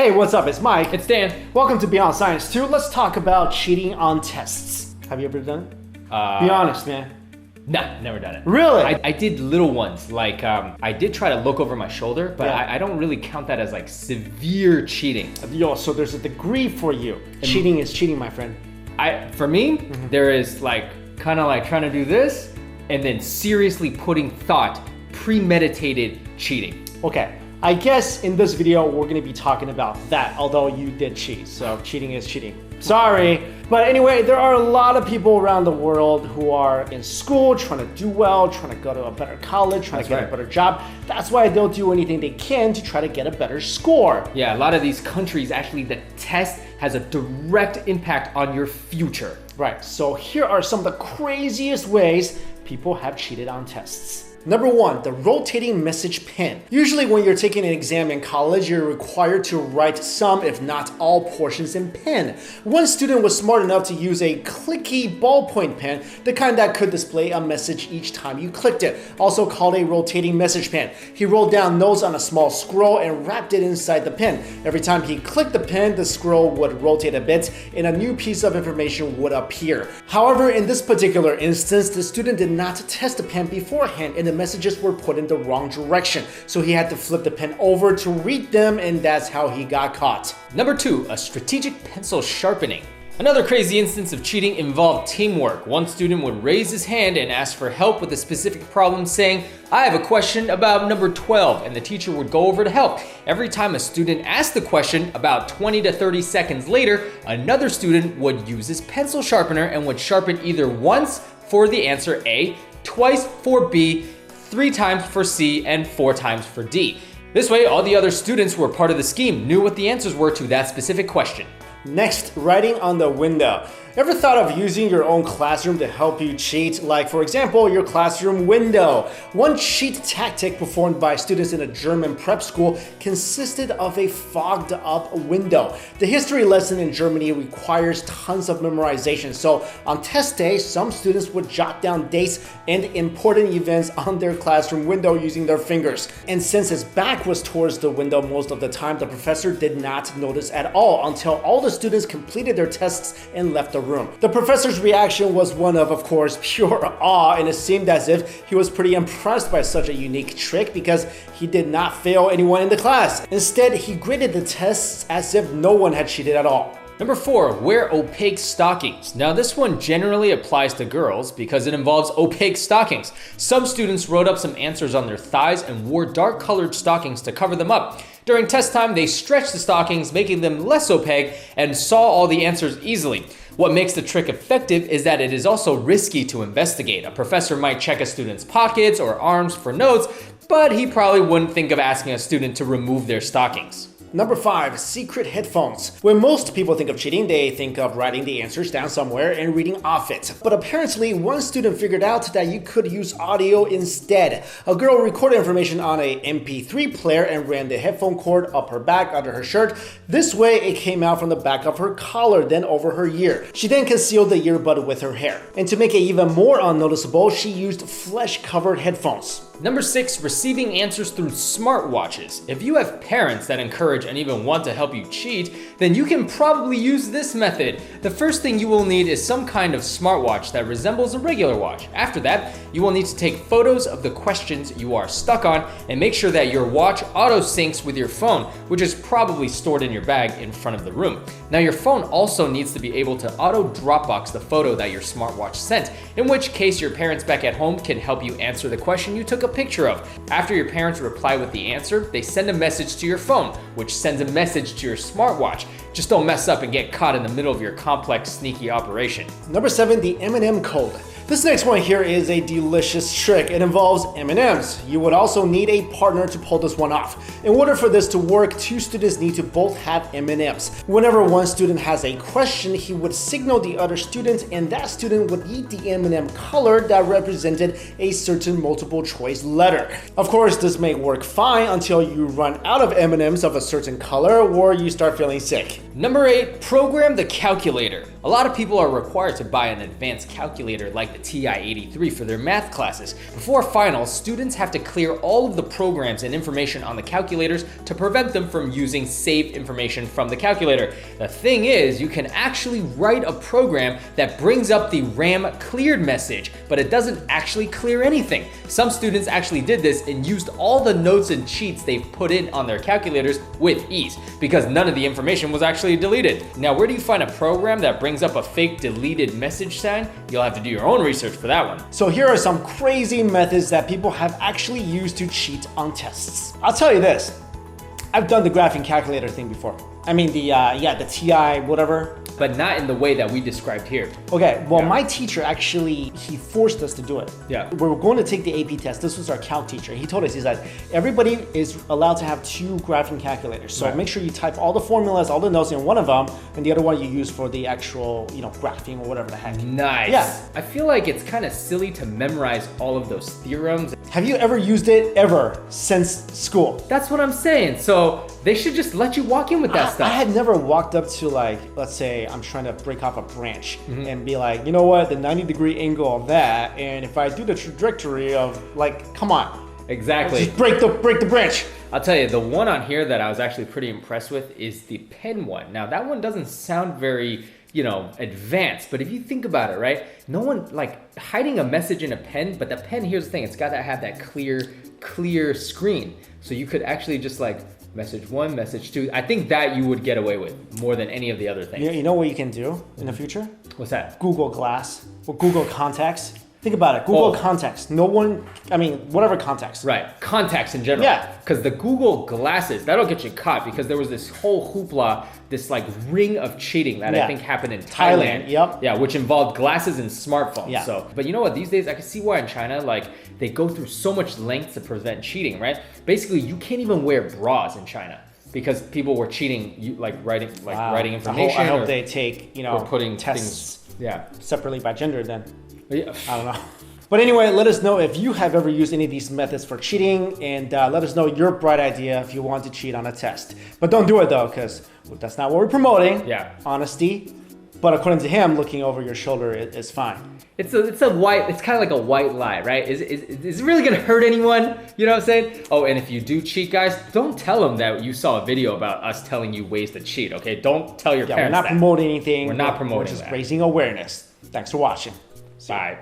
Hey, what's up? It's Mike. It's Dan. Welcome to Beyond Science 2. Let's talk about cheating on tests. Have you ever done it? Be honest, man. No, never done it. Really? I did little ones, like I did try to look over my shoulder, but Yeah. I don't really count that as like severe cheating. Yo, so there's a degree for you. Cheating is cheating, my friend. For me, there is like kind of like trying to do this and then seriously putting thought, premeditated cheating. Okay, I guess in this video we're gonna be talking about that, although you did cheat, so cheating is cheating. Sorry. But anyway, there are a lot of people around the world who are in school, trying to do well, trying to go to a better college, trying to get a better job. That's why they'll do anything they can to try to get a better score. Yeah, a lot of these countries, actually the test has a direct impact on your future. Right, so here are some of the craziest ways people have cheated on tests. Number one, the rotating message pen. Usually when you're taking an exam in college, you're required to write some, if not all, portions in pen. One student was smart enough to use a clicky ballpoint pen, the kind that could display a message each time you clicked it, also called a rotating message pen. He wrote down notes on a small scroll and wrapped it inside the pen. Every time he clicked the pen, the scroll would rotate a bit and a new piece of information would appear. However, in this particular instance, the student did not test the pen beforehand and the messages were put in the wrong direction. So he had to flip the pen over to read them, and that's how he got caught. Number two, a strategic pencil sharpening. Another crazy instance of cheating involved teamwork. One student would raise his hand and ask for help with a specific problem, saying, "I have a question about number 12, and the teacher would go over to help. Every time a student asked the question, about 20 to 30 seconds later, another student would use his pencil sharpener and would sharpen either once for the answer A, twice for B, 3 times for C, and 4 times for D. This way, all the other students who were part of the scheme knew what the answers were to that specific question. Next, writing on the window. Ever thought of using your own classroom to help you cheat? Like, for example, your classroom window. One cheat tactic performed by students in a German prep school consisted of a fogged up window. The history lesson in Germany requires tons of memorization, so on test day, some students would jot down dates and important events on their classroom window using their fingers. And since his back was towards the window most of the time, the professor did not notice at all until all the students completed their tests and left the room. The professor's reaction was one of course, pure awe, and it seemed as if he was pretty impressed by such a unique trick because he did not fail anyone in the class. Instead, he graded the tests as if no one had cheated at all. Number 4, wear opaque stockings. Now this one generally applies to girls because it involves opaque stockings. Some students wrote up some answers on their thighs and wore dark colored stockings to cover them up. During test time, they stretched the stockings, making them less opaque, and saw all the answers easily. What makes the trick effective is that it is also risky to investigate. A professor might check a student's pockets or arms for notes, but he probably wouldn't think of asking a student to remove their stockings. Number 5, secret headphones. When most people think of cheating, they think of writing the answers down somewhere and reading off it. But apparently, one student figured out that you could use audio instead. A girl recorded information on a MP3 player and ran the headphone cord up her back under her shirt. This way, it came out from the back of her collar, then over her ear. She then concealed the earbud with her hair. And to make it even more unnoticeable, she used flesh-covered headphones. Number 6, receiving answers through smartwatches. If you have parents that encourage and even want to help you cheat, then you can probably use this method. The first thing you will need is some kind of smartwatch that resembles a regular watch. After that, you will need to take photos of the questions you are stuck on and make sure that your watch auto syncs with your phone, which is probably stored in your bag in front of the room. Now your phone also needs to be able to auto Dropbox the photo that your smartwatch sent, in which case your parents back at home can help you answer the question you took a picture of. After your parents reply with the answer, they send a message to your phone, which sends a message to your smartwatch. Just don't mess up and get caught in the middle of your complex, sneaky operation. Number 7, the M&M code. This next one here is a delicious trick. It involves M&Ms. You would also need a partner to pull this one off. In order for this to work, 2 students need to both have M&Ms. Whenever one student has a question, he would signal the other student, and that student would eat the M&M color that represented a certain multiple choice letter. Of course, this may work fine until you run out of M&Ms of a certain color or you start feeling sick. Number 8, program the calculator. A lot of people are required to buy an advanced calculator like the TI-83 for their math classes. Before finals, students have to clear all of the programs and information on the calculators to prevent them from using saved information from the calculator. The thing is, you can actually write a program that brings up the RAM cleared message, but it doesn't actually clear anything. Some students actually did this and used all the notes and cheats they've put in on their calculators with ease, because none of the information was actually deleted. Now, where do you find a program that brings up a fake deleted message sign? You'll have to do your own research for that one. So here are some crazy methods that people have actually used to cheat on tests. I'll tell you this, I've done the graphing calculator thing before. I mean the TI whatever. But not in the way that we described here. Okay, well, my teacher actually, he forced us to do it. Yeah. We were going to take the AP test. This was our calc teacher. He told us, he said, everybody is allowed to have 2 graphing calculators. So make sure you type all the formulas, all the notes in one of them, and the other one you use for the actual, graphing or whatever the heck. Nice. Yeah. I feel like it's kind of silly to memorize all of those theorems. Have you ever used it ever since school? That's what I'm saying. So they should just let you walk in with that stuff. I had never walked up to, like, let's say I'm trying to break off a branch and be like, you know what, the 90-degree angle of that, and if I do the trajectory of, like, come on. Exactly. Just break the branch. I'll tell you, the one on here that I was actually pretty impressed with is the pen one. Now, that one doesn't sound very, advanced, but if you think about it, right? No one, like, hiding a message in a pen, but the pen, here's the thing, it's got to have that clear screen. So you could actually just, like, message 1, message 2. I think that you would get away with more than any of the other things. You know what you can do in the future? What's that? Google Glass or Google Contacts. Think about it. Google Contacts. No one, whatever contacts. Right. Contacts in general. Yeah. Because the Google glasses, that'll get you caught, because there was this whole hoopla, this like ring of cheating that I think happened in Thailand. Yep. Yeah, which involved glasses and smartphones. Yeah. So, but you know what? These days, I can see why in China, like, they go through so much length to prevent cheating, right? Basically, you can't even wear bras in China, because people were cheating, writing information. I hope they take, or putting tests things, separately by gender then. Yeah. I don't know. But anyway, let us know if you have ever used any of these methods for cheating, and let us know your bright idea if you want to cheat on a test. But don't do it though, because that's not what we're promoting. Yeah. Honesty. But according to him, looking over your shoulder is fine. It's kind of like a white lie, right? Is it really gonna hurt anyone? You know what I'm saying? Oh, and if you do cheat, guys, don't tell them that you saw a video about us telling you ways to cheat, okay? Don't tell your parents we're not promoting anything. We're not promoting We're just raising awareness. Thanks for watching. Bye.